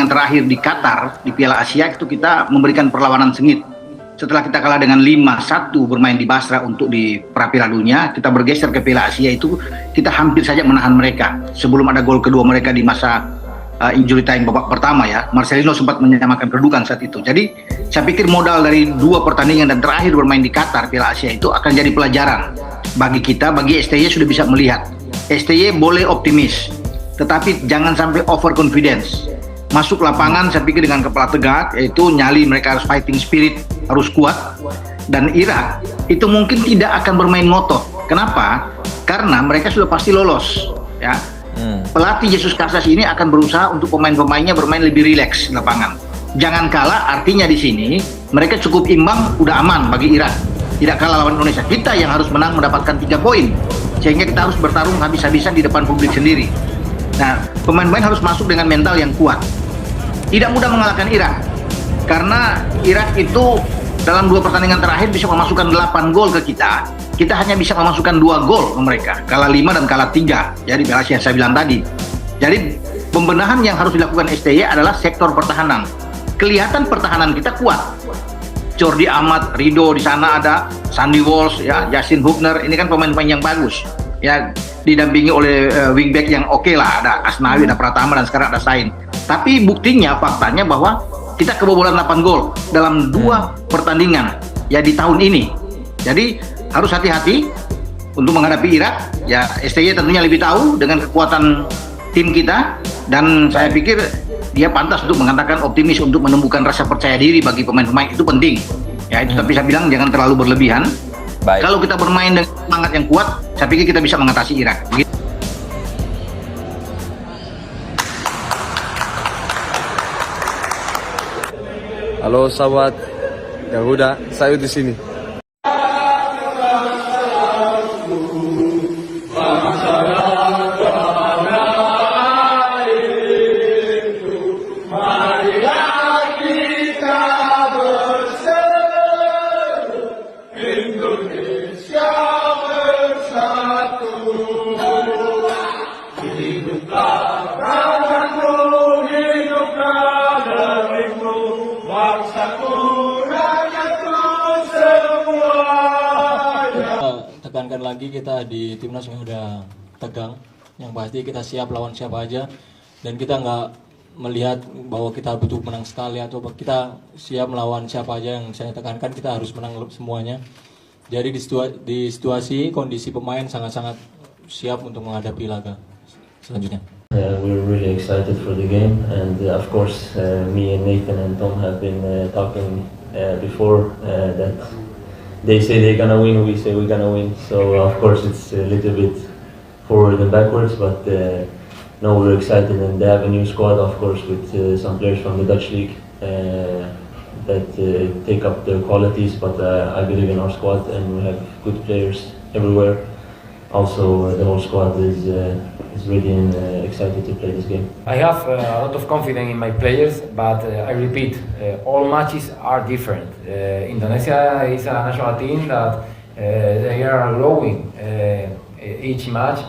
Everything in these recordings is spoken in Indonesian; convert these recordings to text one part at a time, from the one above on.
terakhir di Qatar di Piala Asia itu kita memberikan perlawanan sengit. Setelah kita kalah dengan 5-1 bermain di Basra untuk di pra-Piala Dunia, kita bergeser ke Piala Asia itu kita hampir saja menahan mereka. Sebelum ada gol kedua mereka di masa injury time babak pertama ya, Marcelino sempat menyamakan kedudukan saat itu. Jadi saya pikir modal dari 2 pertandingan dan terakhir bermain di Qatar Piala Asia itu akan jadi pelajaran bagi kita, bagi STY sudah bisa melihat. STY boleh optimis, tetapi jangan sampai overconfidence. Masuk lapangan saya pikir dengan kepala tegak, yaitu nyali, mereka harus fighting spirit, harus kuat. Dan Irak itu mungkin tidak akan bermain ngotot. Kenapa? Karena mereka sudah pasti lolos ya. Pelatih Jesus Casas ini akan berusaha untuk pemain-pemainnya bermain lebih rileks di lapangan. Jangan kalah, artinya di sini mereka cukup imbang, udah aman bagi Irak. Tidak kalah lawan Indonesia. Kita yang harus menang mendapatkan 3 poin. Sehingga kita harus bertarung habis-habisan di depan publik sendiri. Nah, pemain-pemain harus masuk dengan mental yang kuat. Tidak mudah mengalahkan Irak. Karena Irak itu dalam 2 pertandingan terakhir bisa memasukkan 8 gol ke kita. Kita hanya bisa memasukkan 2 gol ke mereka. Kalah 5 dan kalah 3. Jadi Piala Asia yang saya bilang tadi. Jadi pembenahan yang harus dilakukan STY adalah sektor pertahanan. Kelihatan pertahanan kita kuat. Jordi Amat, Rido di sana ada, Sandy Walsh, ya, Justin Hubner, ini kan pemain-pemain yang bagus. Ya, didampingi oleh wingback yang oke lah, ada Asnawi, ada Pratama, dan sekarang ada Sain. Tapi buktinya, faktanya bahwa kita kebobolan 8 gol dalam 2 pertandingan ya di tahun ini. Jadi harus hati-hati untuk menghadapi Irak. Ya, STY tentunya lebih tahu dengan kekuatan tim kita, dan saya pikir dia pantas untuk mengatakan optimis untuk menumbuhkan rasa percaya diri bagi pemain-pemain, itu penting. Ya, itu tapi saya bilang jangan terlalu berlebihan. Baik. Kalau kita bermain dengan semangat yang kuat, saya pikir kita bisa mengatasi Irak. Begitu. Halo sahabat Garuda, saya di sini. Tekankan lagi, kita di timnas yang udah tegang, yang pasti kita siap lawan siapa aja, dan kita nggak melihat bahwa kita butuh menang sekali atau kita siap melawan siapa aja. Yang saya tekankan kita harus menang semuanya. Jadi di situasi kondisi pemain sangat-sangat siap untuk menghadapi laga selanjutnya. We're really excited for the game, and of course me and Nathan and Tom have been talking before that they say they're gonna win, we say we're gonna win. So of course it's a little bit forward and backwards, but no, we're excited, and they have a new squad, of course, with some players from the Dutch league that take up their qualities. But I believe in our squad, and we have good players everywhere. Also, the whole squad is ready and excited to play this game. I have a lot of confidence in my players, but I repeat, all matches are different. Indonesia is a national team that they are growing each match.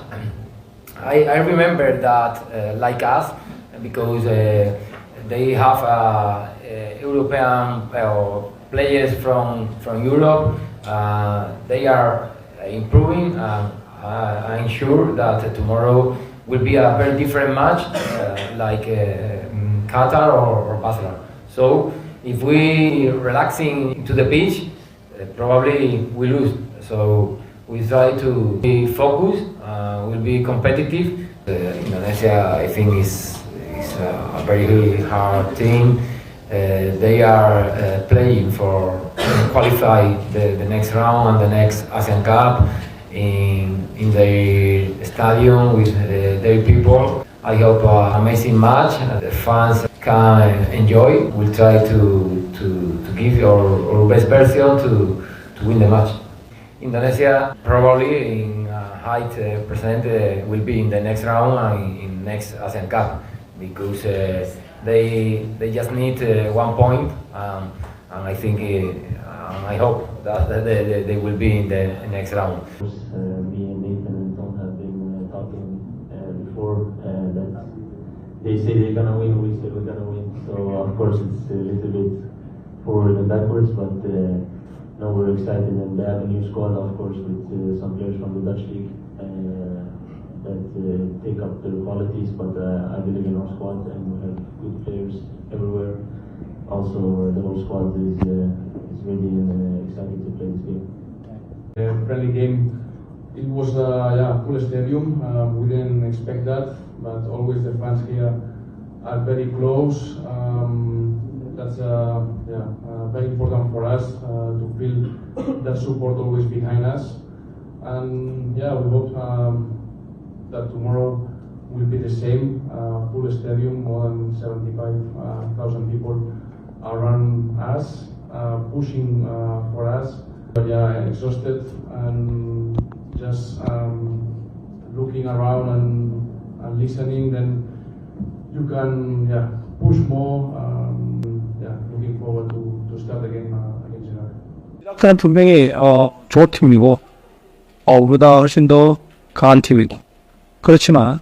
I remember that, like us, because they have European players from Europe, they are improving. I'm sure that tomorrow will be a very different match, like Qatar or Basra. So if we relaxing into the pitch, probably we lose. So we try to be focused, will be competitive. Indonesia, I think, is a very hard team. They are playing for qualify the next round and the next Asian Cup in their stadium with their people. I hope an amazing match. The fans can enjoy. We'll try to give our best version to win the match. Indonesia probably in height percent will be in the next round and in next Asian Cup, because they just need 1 point, and I think I hope that they will be in the next round. Me and Nathan and Tom have been talking before that they say they're gonna win, we say we're gonna win. So of course it's a little bit forward and backwards, but now we're excited and they have a new squad, of course, with some players from the Dutch league that take up their qualities. But I believe in our squad and we have good players everywhere. Also, the whole squad is ready and excited to play this game. Friendly game. It was full stadium. We didn't expect that, but always the fans here are very close. That's very important for us to feel that support always behind us. And we hope that tomorrow will be the same. Full stadium, more than 75,000 people around us, pushing for us. But exhausted and just looking around and listening, then you can push more. Looking forward to start the game against United. 이라크는 분명히 좋은 팀이고 우리보다 훨씬 더 강한 팀이고, 그렇지만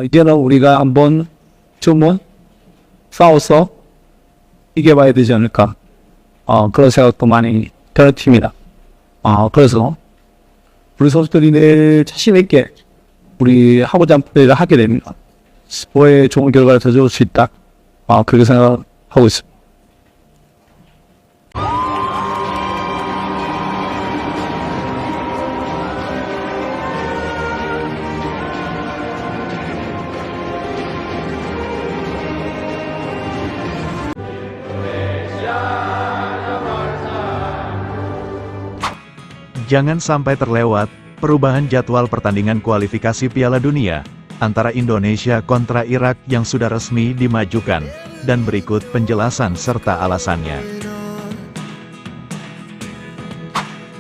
이제는 우리가 한번 좀 싸워서 이겨봐야 되지 않을까, 그런 생각도 많이 드는 팀이다. 그래서 우리 선수들이 내일 자신 있게 우리 하고자 하는 플레이를 하게 되면 스포에 좋은 결과를 가져올 수 있다, 그렇게 생각하고 있습니다. Jangan sampai terlewat perubahan jadwal pertandingan kualifikasi Piala Dunia antara Indonesia kontra Irak yang sudah resmi dimajukan, dan berikut penjelasan serta alasannya.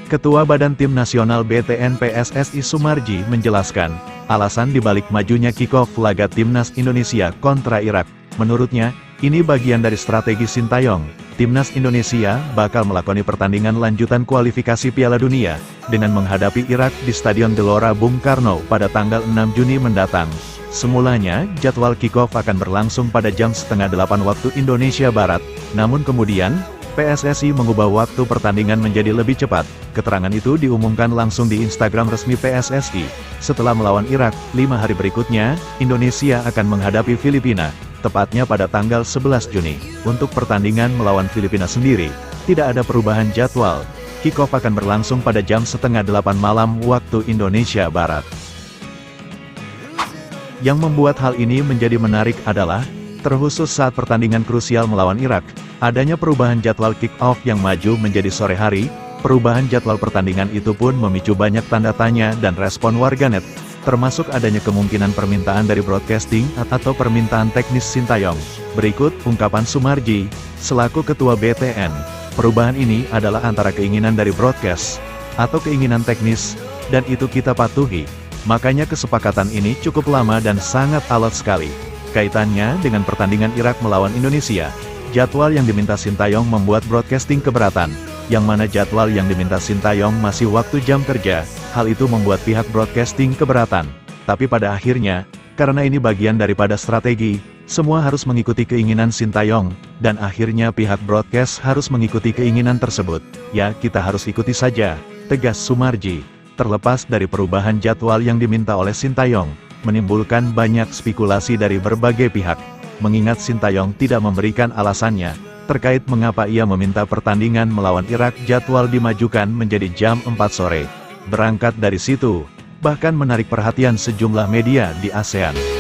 Ketua Badan Tim Nasional BTN PSSI Sumarji menjelaskan alasan dibalik majunya kick-off laga Timnas Indonesia kontra Irak. Menurutnya, ini bagian dari strategi Sintayong. Timnas Indonesia bakal melakoni pertandingan lanjutan kualifikasi Piala Dunia dengan menghadapi Irak di Stadion Gelora Bung Karno pada tanggal 6 Juni mendatang. Semulanya, jadwal kick-off akan berlangsung pada jam 7:30 waktu Indonesia Barat. Namun kemudian, PSSI mengubah waktu pertandingan menjadi lebih cepat. Keterangan itu diumumkan langsung di Instagram resmi PSSI. Setelah melawan Irak, 5 hari berikutnya, Indonesia akan menghadapi Filipina, tepatnya pada tanggal 11 Juni. Untuk pertandingan melawan Filipina sendiri, tidak ada perubahan jadwal. Kick-off akan berlangsung pada jam 7:30 malam waktu Indonesia Barat. Yang membuat hal ini menjadi menarik adalah, terkhusus saat pertandingan krusial melawan Irak, adanya perubahan jadwal kick-off yang maju menjadi sore hari. Perubahan jadwal pertandingan itu pun memicu banyak tanda tanya dan respon warganet, termasuk adanya kemungkinan permintaan dari broadcasting atau permintaan teknis Sintayong. Berikut ungkapan Sumarji, selaku Ketua BTN. Perubahan ini adalah antara keinginan dari broadcast atau keinginan teknis, dan itu kita patuhi. Makanya kesepakatan ini cukup lama dan sangat alot sekali. Kaitannya dengan pertandingan Irak melawan Indonesia, jadwal yang diminta Sintayong membuat broadcasting keberatan, yang mana jadwal yang diminta Sintayong masih waktu jam kerja. Hal itu membuat pihak broadcasting keberatan. Tapi pada akhirnya, karena ini bagian daripada strategi, semua harus mengikuti keinginan Sintayong, dan akhirnya pihak broadcast harus mengikuti keinginan tersebut. Ya, kita harus ikuti saja, tegas Sumarji. Terlepas dari perubahan jadwal yang diminta oleh Sintayong, menimbulkan banyak spekulasi dari berbagai pihak. Mengingat Sintayong tidak memberikan alasannya terkait mengapa ia meminta pertandingan melawan Irak jadwal dimajukan menjadi jam 4 sore. Berangkat dari situ, bahkan menarik perhatian sejumlah media di ASEAN.